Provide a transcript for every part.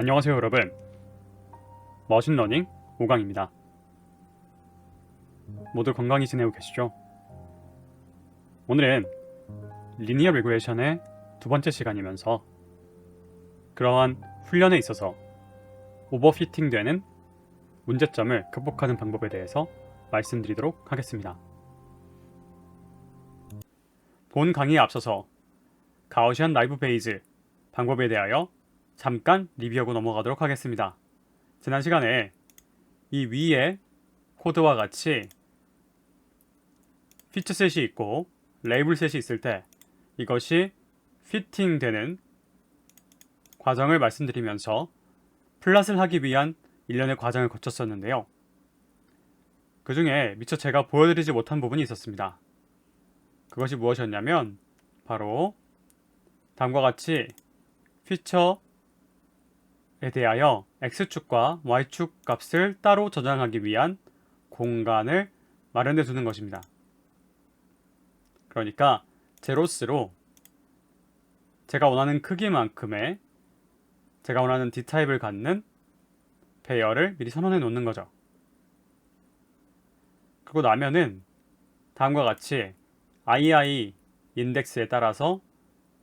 안녕하세요 여러분, 머신러닝 5강입니다. 모두 건강히 지내고 계시죠? 오늘은 리니어 리그레이션의 두 번째 시간이면서 그러한 훈련에 있어서 오버피팅 되는 문제점을 극복하는 방법에 대해서 말씀드리도록 하겠습니다. 본 강의에 앞서서 가우시안 라이브 베이즈 방법에 대하여 잠깐 리뷰하고 넘어가도록 하겠습니다. 지난 시간에 이 위에 코드와 같이 피처셋이 있고 레이블셋이 있을 때 이것이 피팅되는 과정을 말씀드리면서 플랫을 하기 위한 일련의 과정을 거쳤었는데요. 그 중에 미처 제가 보여드리지 못한 부분이 있었습니다. 그것이 무엇이었냐면 바로 다음과 같이 피처에 대하여 X축과 Y축 값을 따로 저장하기 위한 공간을 마련해 두는 것입니다. 그러니까 제로스로 제가 원하는 크기만큼의 제가 원하는 D타입을 갖는 배열을 미리 선언해 놓는 거죠. 그리고 나면은 다음과 같이 II 인덱스에 따라서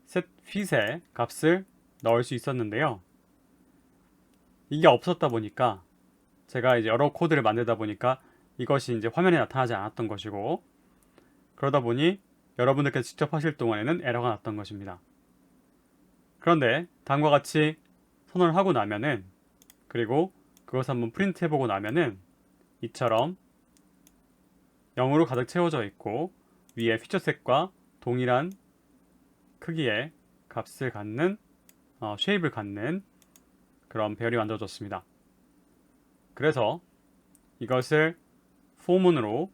set fit의 값을 넣을 수 있었는데요. 이게 없었다 보니까 제가 이제 여러 코드를 만들다 보니까 이것이 이제 화면에 나타나지 않았던 것이고, 그러다 보니 여러분들께서 직접 하실 동안에는 에러가 났던 것입니다. 그런데 다음과 같이 선언을 하고 나면은, 그리고 그것을 한번 프린트 해보고 나면은 이처럼 0으로 가득 채워져 있고 위에 피처셋과 동일한 크기의 값을 갖는 쉐입을 갖는 그런 배열이 만들어졌습니다. 그래서 이것을 포문으로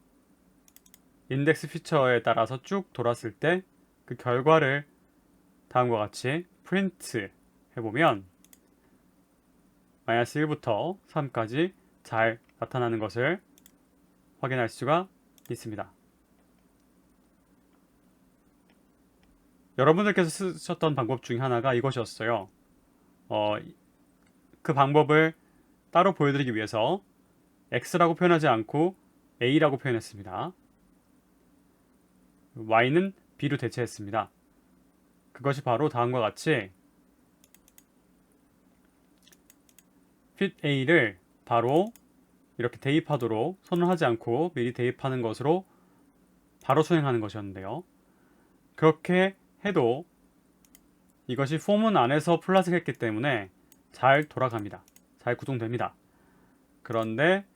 인덱스 피처에 따라서 쭉 돌았을 때 그 결과를 다음과 같이 프린트 해보면 -1부터 3까지 잘 나타나는 것을 확인할 수가 있습니다. 여러분들께서 쓰셨던 방법 중에 하나가 이것이었어요. 그 방법을 따로 보여드리기 위해서 X라고 표현하지 않고 A라고 표현했습니다. Y는 B로 대체했습니다. 그것이 바로 다음과 같이 fit A를 바로 이렇게 대입하도록 선언하지 않고 미리 대입하는 것으로 바로 수행하는 것이었는데요. 그렇게 해도 이것이 포문 안에서 플랫을 했기 때문에 잘 돌아갑니다. 잘 구동됩니다. 그런데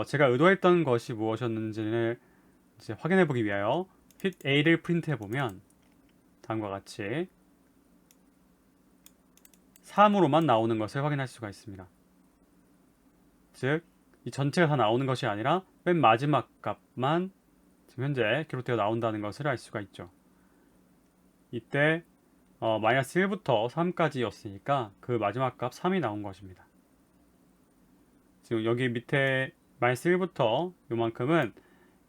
제가 의도했던 것이 무엇이었는지를 이제 확인해 보기 위하여 fit A를 프린트해 보면 다음과 같이 3으로만 나오는 것을 확인할 수가 있습니다. 즉, 이 전체가 다 나오는 것이 아니라 맨 마지막 값만 지금 현재 기록되어 나온다는 것을 알 수가 있죠. 이때 -1부터 3까지였으니까 그 마지막 값 3이 나온 것입니다. 지금 여기 밑에 -1부터 요만큼은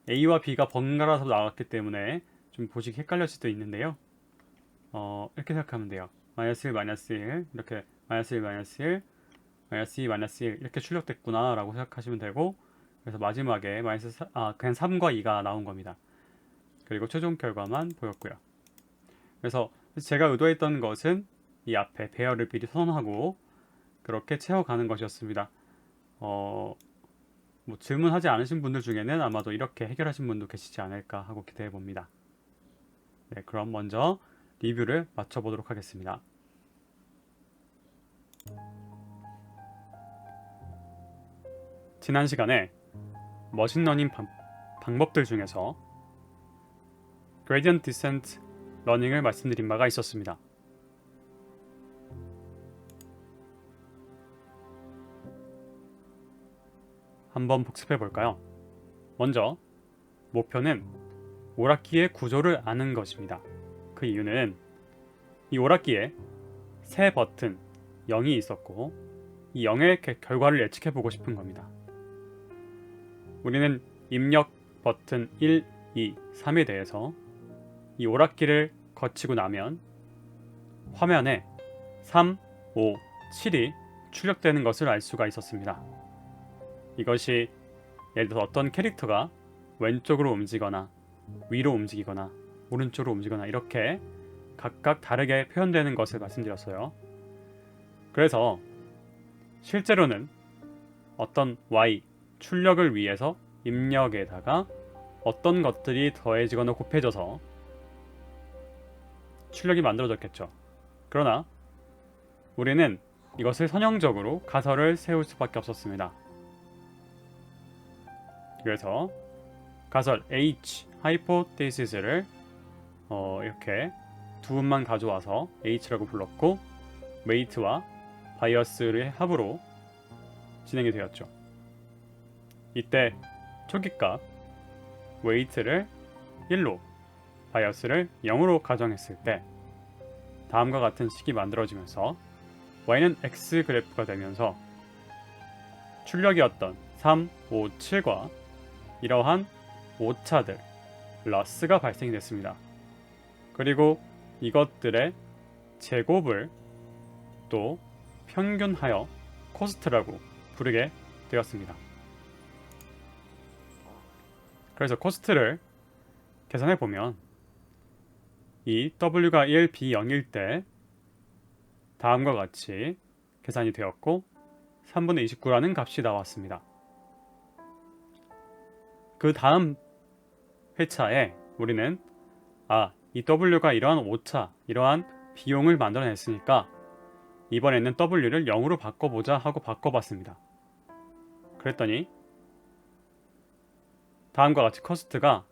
A와 B가 번갈아서 나왔기 때문에 좀 보시기 헷갈릴 수도 있는데요. 이렇게 생각하면 돼요. -1, -1 이렇게 -1, -1 -2, -1 이렇게 출력됐구나 라고 생각하시면 되고, 그래서 마지막에 그냥 3과 2가 나온 겁니다. 그리고 최종 결과만 보였고요. 그래서 제가 의도했던 것은 이 앞에 배열을 미리 선언하고 그렇게 채워가는 것이었습니다. 뭐 질문하지 않으신 분들 중에는 아마도 이렇게 해결하신 분도 계시지 않을까 하고 기대해 봅니다. 네, 그럼 먼저 리뷰를 마쳐보도록 하겠습니다. 지난 시간에 머신러닝 방법들 중에서 Gradient Descent 러닝을 말씀드린 바가 있었습니다. 한번 복습해 볼까요? 먼저 목표는 오락기의 구조를 아는 것입니다. 그 이유는 이 오락기에 새 버튼 0이 있었고 이 0의 결과를 예측해 보고 싶은 겁니다. 우리는 입력 버튼 1, 2, 3에 대해서 이 오락기를 거치고 나면 화면에 3, 5, 7이 출력되는 것을 알 수가 있었습니다. 이것이 예를 들어 어떤 캐릭터가 왼쪽으로 움직이거나 위로 움직이거나 오른쪽으로 움직이거나 이렇게 각각 다르게 표현되는 것을 말씀드렸어요. 그래서 실제로는 어떤 Y 출력을 위해서 입력에다가 어떤 것들이 더해지거나 곱해져서 출력이 만들어졌겠죠. 그러나 우리는 이것을 선형적으로 가설을 세울 수밖에 없었습니다. 그래서 가설 H hypothesis를 이렇게 두 분만 가져와서 H라고 불렀고 weight와 bias의 합으로 진행이 되었죠. 이때 초기값 weight를 1로 bias를 0으로 가정했을 때 다음과 같은 식이 만들어지면서 y는 x 그래프가 되면서 출력이었던 3, 5, 7과 이러한 오차들, 러스가 발생이 됐습니다. 그리고 이것들의 제곱을 또 평균하여 코스트라고 부르게 되었습니다. 그래서 코스트를 계산해 보면 이 W가 1, B 0일 때 다음과 같이 계산이 되었고 3분의 29라는 값이 나왔습니다. 그 다음 회차에 우리는 이 W가 이러한 오차, 이러한 비용을 만들어냈으니까 이번에는 W를 0으로 바꿔보자 하고 바꿔봤습니다. 그랬더니 다음과 같이 코스트가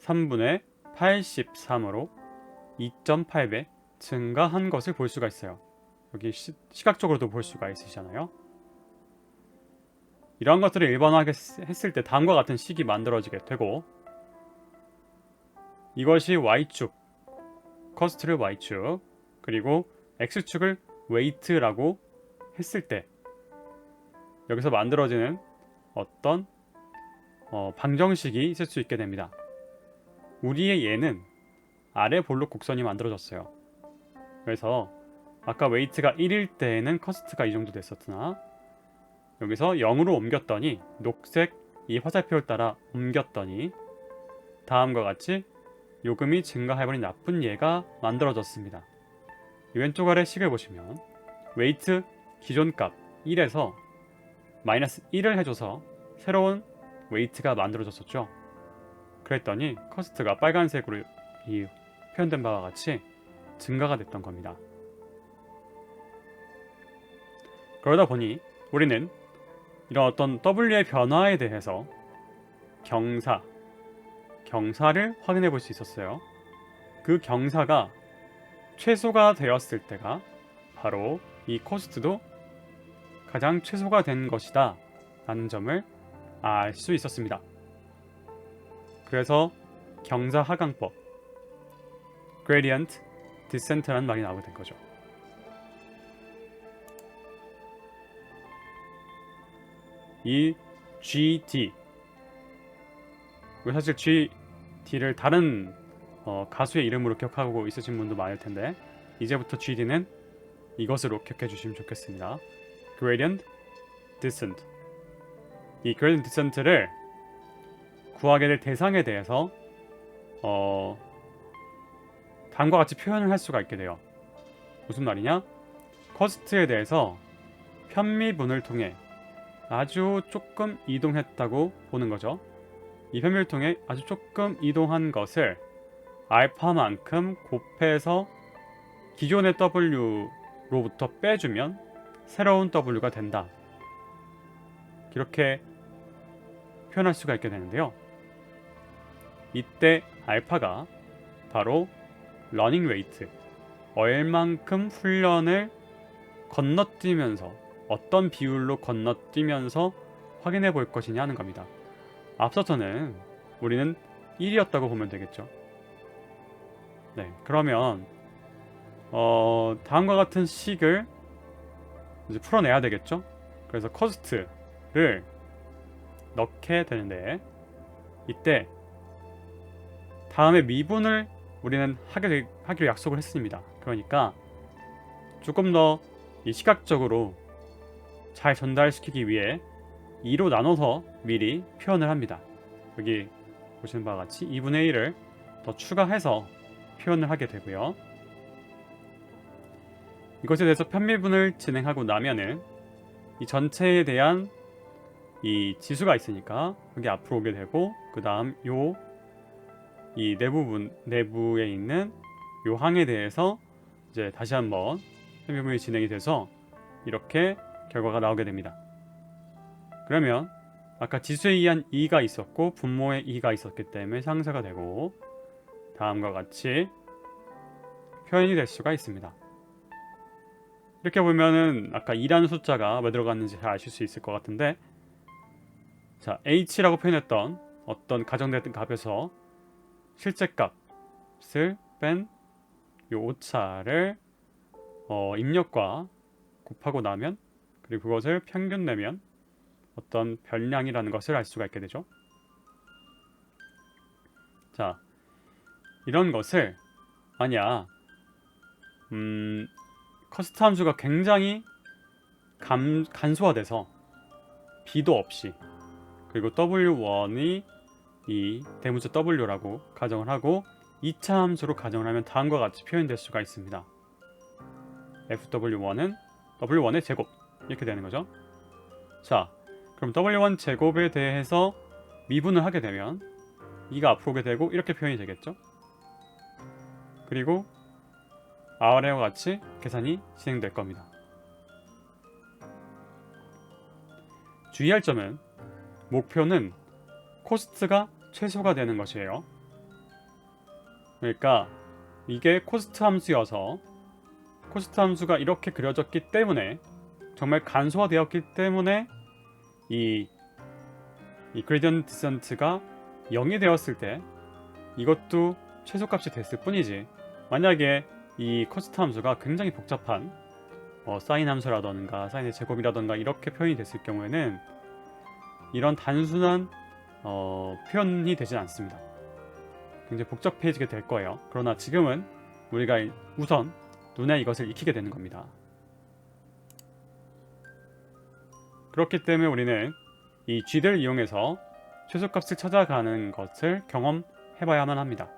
3분의 83으로 2.8배 증가한 것을 볼 수가 있어요. 여기 시각적으로도 볼 수가 있으시잖아요. 이러한 것들을 일반화하게 했을 때 다음과 같은 식이 만들어지게 되고 이것이 Y축, 코스트를 Y축, 그리고 X축을 weight라고 했을 때 여기서 만들어지는 어떤 방정식이 있을 수 있게 됩니다. 우리의 얘는 아래 볼록 곡선이 만들어졌어요. 그래서 아까 weight가 1일 때에는 코스트가 이 정도 됐었으나 여기서 0으로 옮겼더니 녹색 이 화살표를 따라 옮겼더니 다음과 같이 요금이 증가해버린 나쁜 예가 만들어졌습니다. 왼쪽 아래 식을 보시면 weight 기존값 1에서 마이너스 1을 해줘서 새로운 weight가 만들어졌었죠. 그랬더니 코스트가 빨간색으로 이 표현된 바와 같이 증가가 됐던 겁니다. 그러다 보니 우리는 이런 어떤 W의 변화에 대해서 경사를 확인해 볼 수 있었어요. 그 경사가 최소가 되었을 때가 바로 이 코스트도 가장 최소가 된 것이다 라는 점을 알 수 있었습니다. 그래서 경사 하강법 gradient descent라는 말이 나오게 된 거죠. 이 GD 사실 GD를 다른 가수의 이름으로 기억하고 있으신 분도 많을 텐데 이제부터 GD는 이것으로 기억해 주시면 좋겠습니다. Gradient Descent. 이 Gradient Descent를 구하게 될 대상에 대해서 다음과 같이 표현을 할 수가 있게 돼요. 무슨 말이냐? 코스트에 대해서 편미분을 통해 아주 조금 이동했다고 보는 거죠. 이 편미를 통해 아주 조금 이동한 것을 알파만큼 곱해서 기존의 W로부터 빼주면 새로운 W가 된다. 이렇게 표현할 수가 있게 되는데요. 이때 알파가 바로 러닝 웨이트, 얼만큼 훈련을 건너뛰면서 어떤 비율로 건너뛰면서 확인해 볼 것이냐 하는 겁니다. 앞서서는 우리는 1이었다고 보면 되겠죠. 네, 그러면 다음과 같은 식을 이제 풀어내야 되겠죠. 그래서 코스트를 넣게 되는데 이때 다음에 미분을 우리는 하기로 약속을 했습니다. 그러니까 조금 더 이 시각적으로 잘 전달시키기 위해 2로 나눠서 미리 표현을 합니다. 여기 보시는 바와 같이 2분의 1을 더 추가해서 표현을 하게 되고요. 이것에 대해서 편미분을 진행하고 나면은 이 전체에 대한 이 지수가 있으니까 여기 앞으로 오게 되고, 그 다음 이 내부에 있는 요 항에 대해서 이제 다시 한번 편미분이 진행이 돼서 이렇게 결과가 나오게 됩니다. 그러면 아까 지수에 의한 2가 있었고 분모에 2가 있었기 때문에 상쇄가 되고 다음과 같이 표현이 될 수가 있습니다. 이렇게 보면은 아까 2라는 숫자가 왜 들어갔는지 잘 아실 수 있을 것 같은데, 자, h라고 표현했던 어떤 가정됐던 값에서 실제 값을 뺀 요 오차를 입력과 곱하고 나면, 그리고 그것을 평균 내면 어떤 별량이라는 것을 알 수가 있게 되죠. 자, 이런 것을 만약 커스트 함수가 굉장히 간소화돼서 b도 없이, 그리고 w1이 이 대문자 w라고 가정을 하고 2차 함수로 가정을 하면 다음과 같이 표현될 수가 있습니다. fw1은 w1의 제곱, 이렇게 되는 거죠. 자, 그럼 w1 제곱에 대해서 미분을 하게 되면 2가 앞으로 오게 되고 이렇게 표현이 되겠죠. 그리고 아래와 같이 계산이 진행될 겁니다. 주의할 점은 목표는 코스트가 최소가 되는 것이에요. 그러니까 이게 코스트 함수여서 코스트 함수가 이렇게 그려졌기 때문에, 정말 간소화되었기 때문에 이 그레디언트 디센트가 0이 되었을 때 이것도 최소값이 됐을 뿐이지, 만약에 이 코스트 함수가 굉장히 복잡한 사인 함수라던가 사인의 제곱이라던가 이렇게 표현이 됐을 경우에는 이런 단순한 표현이 되진 않습니다. 굉장히 복잡해지게 될 거예요. 그러나 지금은 우리가 우선 눈에 이것을 익히게 되는 겁니다. 그렇기 때문에 우리는 이 G들을 이용해서 최소값을 찾아가는 것을 경험해봐야만 합니다.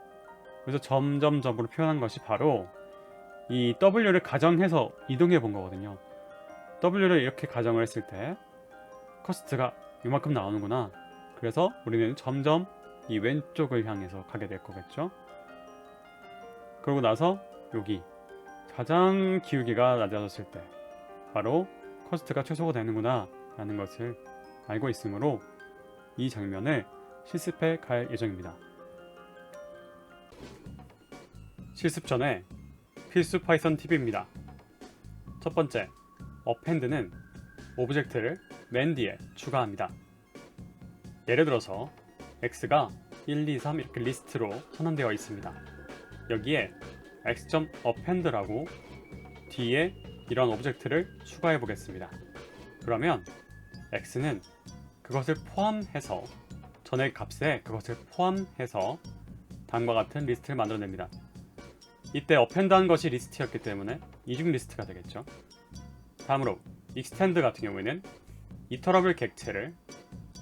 그래서 점점점으로 표현한 것이 바로 이 W를 가정해서 이동해 본 거거든요. W를 이렇게 가정을 했을 때 커스트가 이만큼 나오는구나. 그래서 우리는 점점 이 왼쪽을 향해서 가게 될 거겠죠. 그러고 나서 여기 가장 기울기가 낮아졌을 때 바로 커스트가 최소가 되는구나 라는 것을 알고 있으므로 이 장면을 실습해 갈 예정입니다. 실습 전에 필수 파이썬 팁입니다. 첫 번째, append는 오브젝트를 맨 뒤에 추가합니다. 예를 들어서 x가 1, 2, 3 이렇게 리스트로 선언되어 있습니다. 여기에 x.append라고 뒤에 이런 오브젝트를 추가해 보겠습니다. 그러면 x는 그것을 포함해서 전의 값에 그것을 포함해서 다음과 같은 리스트를 만들어냅니다. 이때 append한 것이 리스트였기 때문에 이중 리스트가 되겠죠. 다음으로 extend 같은 경우에는 이터러블 객체를,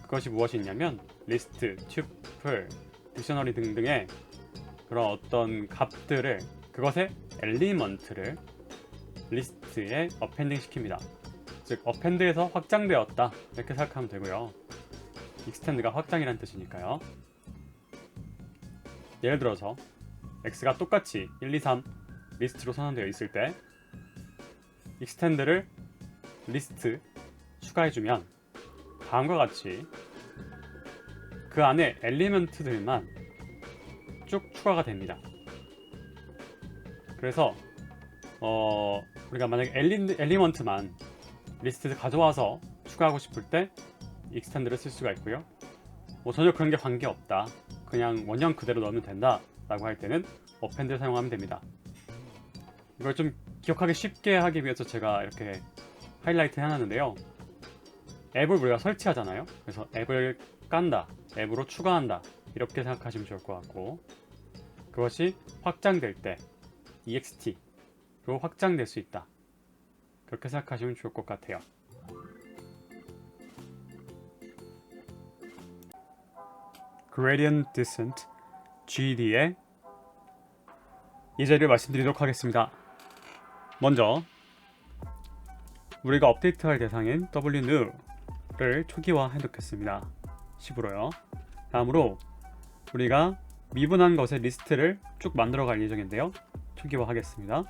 그것이 무엇이 있냐면 리스트, 튜플, 딕셔너리 등등의 그런 어떤 값들을, 그것의 엘리먼트를 리스트에 appending 시킵니다. 즉 append에서 확장되었다 이렇게 생각하면 되고요. extend가 확장이란 뜻이니까요. 예를 들어서 x가 똑같이 1, 2, 3 리스트로 선언되어 있을 때 extend를 리스트 추가해주면 다음과 같이 그 안에 엘리먼트들만 쭉 추가가 됩니다. 그래서 우리가 만약에 엘리먼트만 리스트에서 가져와서 추가하고 싶을 때 extend를 쓸 수가 있고요. 전혀 그런 게 관계없다, 그냥 원형 그대로 넣으면 된다 라고 할 때는 append를 사용하면 됩니다. 이걸 좀 기억하기 쉽게 하기 위해서 제가 이렇게 하이라이트 해놨는데요. 앱을 우리가 설치하잖아요. 그래서 앱을 깐다, 앱으로 추가한다 이렇게 생각하시면 좋을 것 같고, 그것이 확장될 때 ext로 확장될 수 있다 그렇게 생각하시면 좋을 것 같아요. gradient descent GD의 예제를 말씀드리도록 하겠습니다. 먼저 우리가 업데이트할 대상인 WNew를 초기화해 놓겠습니다. 10으로요. 다음으로 우리가 미분한 것의 리스트를 쭉 만들어 갈 예정인데요. 초기화 하겠습니다.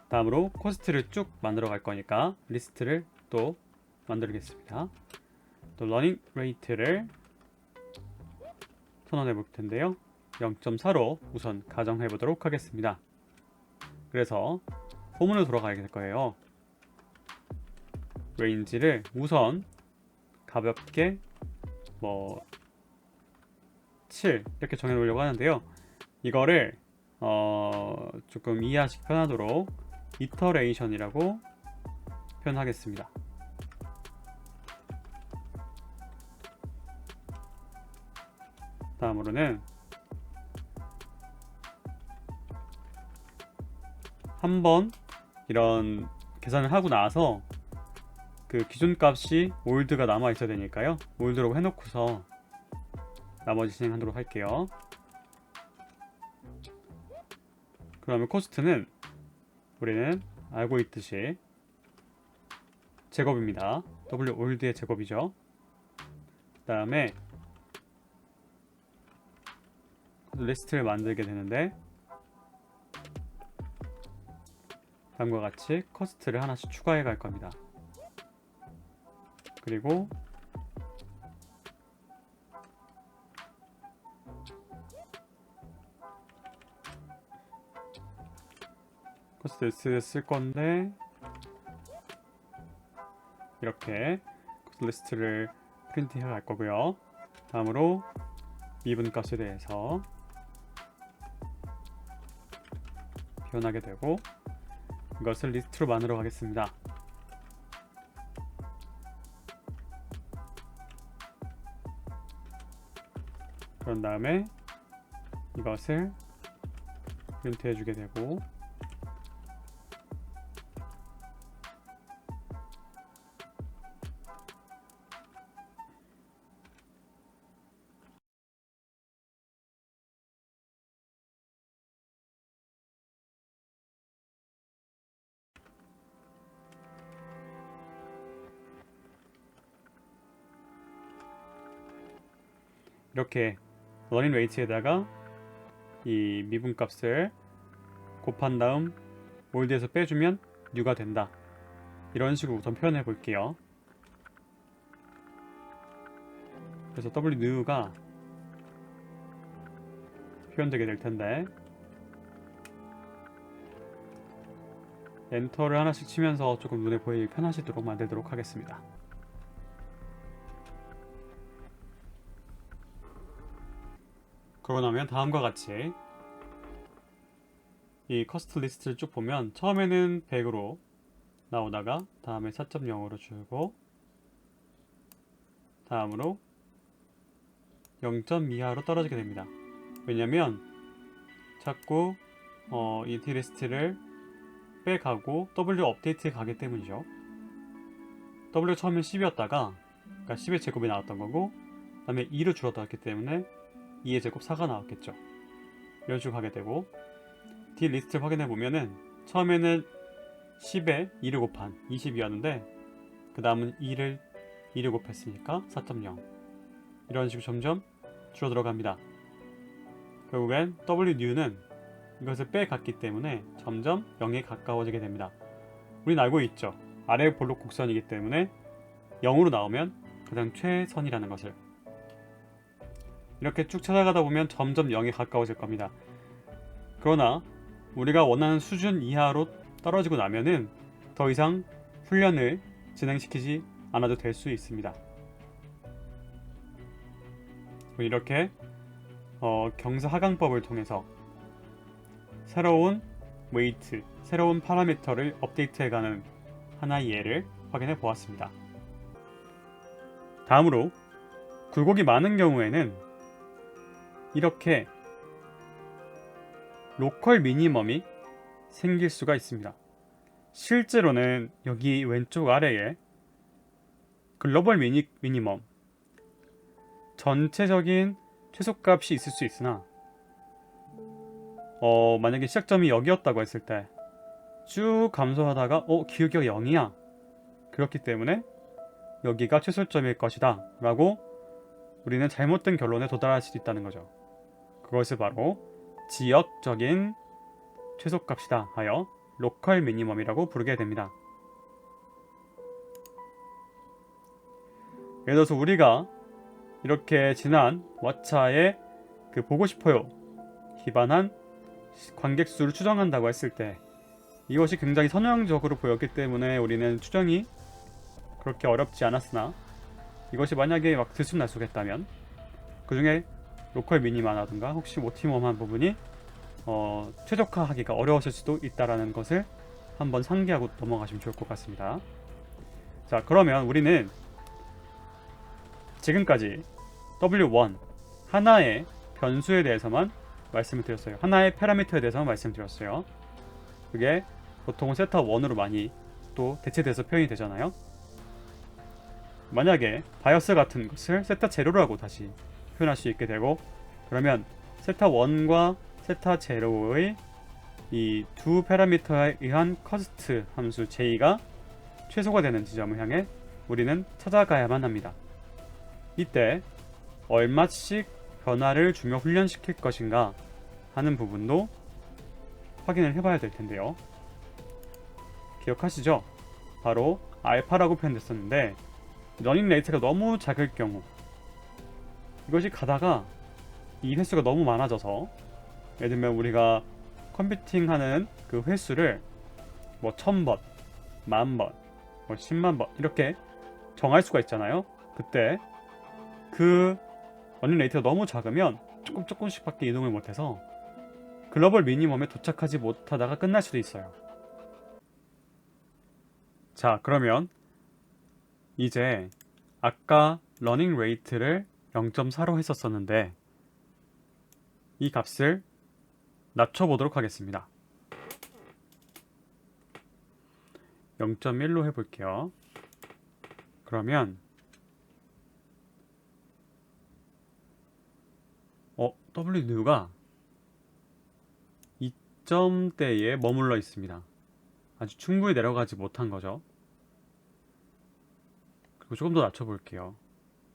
다음으로 코스트를 쭉 만들어 갈 거니까 리스트를 또 만들겠습니다. 또 러닝 레이트를 선언해 볼 텐데요. 0.4로 우선 가정해 보도록 하겠습니다. 그래서 폼으로 돌아가야 될 거예요. 레인지를 우선 가볍게 7 이렇게 정해 놓으려고 하는데요. 이거를 조금 이해하시기 편하도록 이터레이션이라고 표현하겠습니다. 다음으로는 한번 이런 계산을 하고 나서 그 기준 값이 올드가 남아 있어야 되니까요. 올드라고 해놓고서 나머지 진행하도록 할게요. 그러면 코스트는 우리는 알고 있듯이 제곱입니다. W 올드의 제곱이죠. 그 다음에 리스트를 만들게 되는데 다음과 같이 코스트를 하나씩 추가해 갈 겁니다. 그리고 코스트 쓸 건데 이렇게 코스트 리스트를 프린트해 갈 거고요. 다음으로 미분 값에 대해서 표현하게 되고 이것을 리스트로 만들어 가겠습니다. 그런 다음에 이것을 프린트 해주게 되고 이렇게 러닝 웨이트에다가 이 미분값을 곱한 다음 올드에서 빼주면 뉴가 된다. 이런 식으로 우선 표현해 볼게요. 그래서 WNew가 표현되게 될 텐데 엔터를 하나씩 치면서 조금 눈에 보이기 편하시도록 만들도록 하겠습니다. 그러고 나면 다음과 같이 이 커스트 리스트를 쭉 보면 처음에는 100으로 나오다가 다음에 4.0으로 줄고 다음으로 0.2하로 떨어지게 됩니다. 왜냐면 자꾸 이 리스트를 빼가고 W 업데이트에 가기 때문이죠. W 처음엔 10이었다가 그러니까 10의 제곱이 나왔던 거고 그 다음에 2로 줄어들었기 때문에 2의 제곱 4가 나왔겠죠. 이런 식으로 가게 되고 D 리스트를 확인해 보면은 처음에는 10에 2를 곱한 20이었는데 그 다음은 2를 곱했으니까 4.0 이런 식으로 점점 줄어들어 갑니다. 결국엔 WNew는 이것을 빼갔기 때문에 점점 0에 가까워지게 됩니다. 우린 알고 있죠. 아래 볼록 곡선이기 때문에 0으로 나오면 가장 최선이라는 것을. 이렇게 쭉 찾아가다 보면 점점 0에 가까워질 겁니다. 그러나 우리가 원하는 수준 이하로 떨어지고 나면은 더 이상 훈련을 진행시키지 않아도 될 수 있습니다. 이렇게 경사 하강법을 통해서 새로운 웨이트, 새로운 파라미터를 업데이트해가는 하나의 예를 확인해 보았습니다. 다음으로 굴곡이 많은 경우에는 이렇게 로컬 미니멈이 생길 수가 있습니다. 실제로는 여기 왼쪽 아래에 글로벌 미니멈 전체적인 최소값이 있을 수 있으나 만약에 시작점이 여기였다고 했을 때 쭉 감소하다가 기울기가 0이야. 그렇기 때문에 여기가 최소점일 것이다 라고 우리는 잘못된 결론에 도달할 수 있다는 거죠. 그것을 바로 지역적인 최소값이다 하여 로컬 미니멈이라고 부르게 됩니다. 예를 들어서 우리가 이렇게 지난 왓챠의 그 보고 싶어요 기반한 관객 수를 추정한다고 했을 때 이것이 굉장히 선형적으로 보였기 때문에 우리는 추정이 그렇게 어렵지 않았으나 이것이 만약에 막 들쑥날쑥했다면 그 중에 로컬 미니마라든가 혹시 오티멈한 부분이 최적화하기가 어려웠을 수도 있다라는 것을 한번 상기하고 넘어가시면 좋을 것 같습니다. 자, 그러면 우리는 지금까지 W1 하나의 변수에 대해서만 말씀을 드렸어요. 하나의 파라미터에 대해서만 말씀드렸어요. 그게 보통은 세타 1으로 많이 또 대체돼서 표현이 되잖아요. 만약에 바이어스 같은 것을 세타 제로라고 다시 표현할 수 있게 되고 그러면 세타 1과 세타 제로의 이 두 파라미터에 의한 커스트 함수 j가 최소가 되는 지점을 향해 우리는 찾아가야만 합니다. 이때 얼마씩 변화를 주며 훈련시킬 것인가 하는 부분도 확인을 해봐야 될 텐데요. 기억하시죠? 바로 알파라고 표현됐었는데 러닝 레이트가 너무 작을 경우 이것이 가다가 이 횟수가 너무 많아져서 예를 들면 우리가 컴퓨팅하는 그 횟수를 뭐 1000번, 10,000번, 뭐 10만 번 이렇게 정할 수가 있잖아요. 그때 그 러닝 레이트가 너무 작으면 조금씩 밖에 이동을 못해서 글로벌 미니멈에 도착하지 못하다가 끝날 수도 있어요. 자, 그러면 이제 아까 러닝 레이트를 0.4로 했었었는데 이 값을 낮춰보도록 하겠습니다. 0.1로 해볼게요. 그러면 W가 2점대에 머물러 있습니다. 아주 충분히 내려가지 못한 거죠. 그리고 조금 더 낮춰볼게요.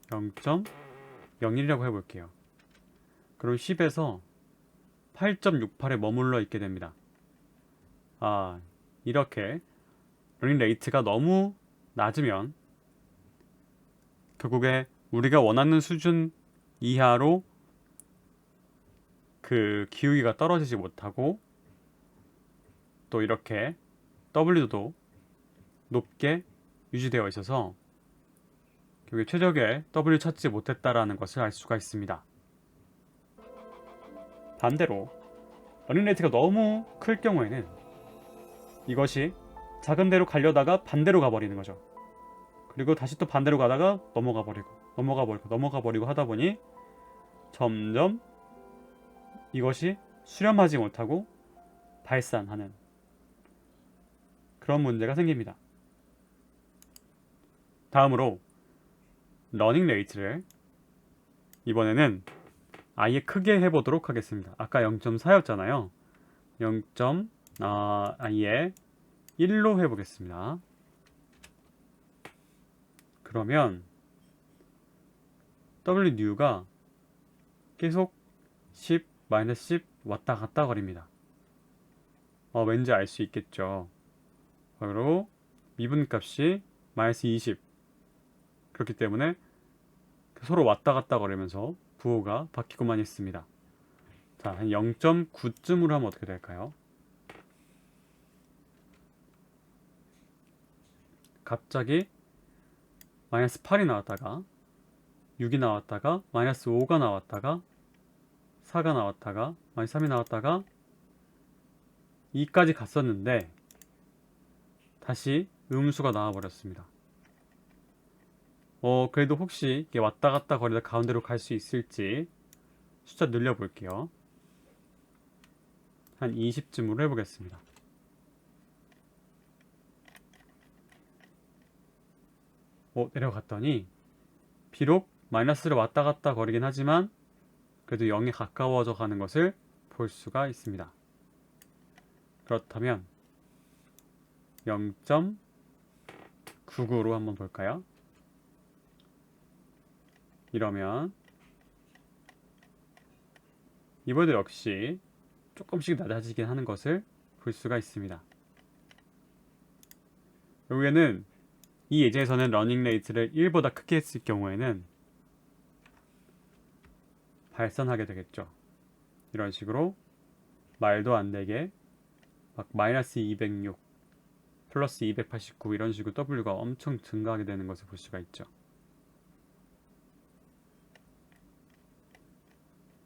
0.01이라고 해볼게요. 그럼 10에서 8.68에 머물러 있게 됩니다. 이렇게 러닝 레이트가 너무 낮으면 결국에 우리가 원하는 수준 이하로 그 기울기가 떨어지지 못하고 또 이렇게 W도 높게 유지되어 있어서 결국에 최적의 W 찾지 못했다라는 것을 알 수가 있습니다. 반대로 러닝 레이트가 너무 클 경우에는 이것이 작은 데로 가려다가 반대로 가버리는 거죠. 그리고 다시 또 반대로 가다가 넘어가 버리고 하다 보니 점점 이것이 수렴하지 못하고 발산하는 그런 문제가 생깁니다. 다음으로 러닝 레이트를 이번에는 아예 크게 해보도록 하겠습니다. 아까 0.4였잖아요. 아예 1로 해보겠습니다. 그러면 Wnew가 계속 10, -10 왔다 갔다 거립니다. 왠지 알 수 있겠죠. 바로 미분값이 -20 그렇기 때문에 서로 왔다 갔다 거리면서 부호가 바뀌고만 있습니다. 자, 한 0.9쯤으로 하면 어떻게 될까요? 갑자기 -8이 나왔다가 6이 나왔다가 -5가 나왔다가 4가 나왔다가 -3이 나왔다가 2까지 갔었는데 다시 음수가 나와버렸습니다. 그래도 혹시 이게 왔다 갔다 거리다 가운데로 갈 수 있을지 숫자 늘려볼게요. 한 20쯤으로 해보겠습니다. 내려갔더니 비록 마이너스를 왔다 갔다 거리긴 하지만 그래도 0에 가까워져 가는 것을 볼 수가 있습니다. 그렇다면 0.99로 한번 볼까요? 이러면 이번에도 역시 조금씩 낮아지긴 하는 것을 볼 수가 있습니다. 결국에는 이 예제에서는 러닝 레이트를 1보다 크게 했을 경우에는 발산하게 되겠죠. 이런 식으로 말도 안 되게 막 마이너스 206, 플러스 289 이런 식으로 W가 엄청 증가하게 되는 것을 볼 수가 있죠.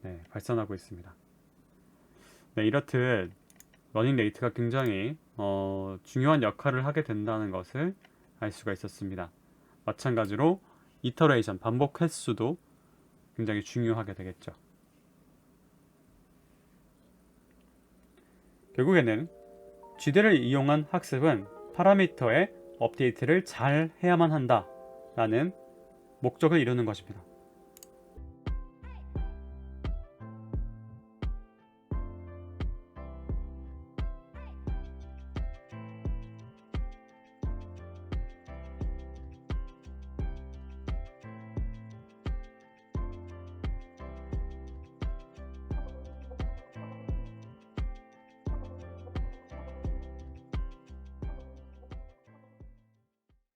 네, 발산하고 있습니다. 네, 이렇듯 러닝 레이트가 굉장히 중요한 역할을 하게 된다는 것을 알 수가 있었습니다. 마찬가지로 이터레이션, 반복 횟수도 굉장히 중요하게 되겠죠. 결국에는 GD를 이용한 학습은 파라미터의 업데이트를 잘 해야만 한다라는 목적을 이루는 것입니다.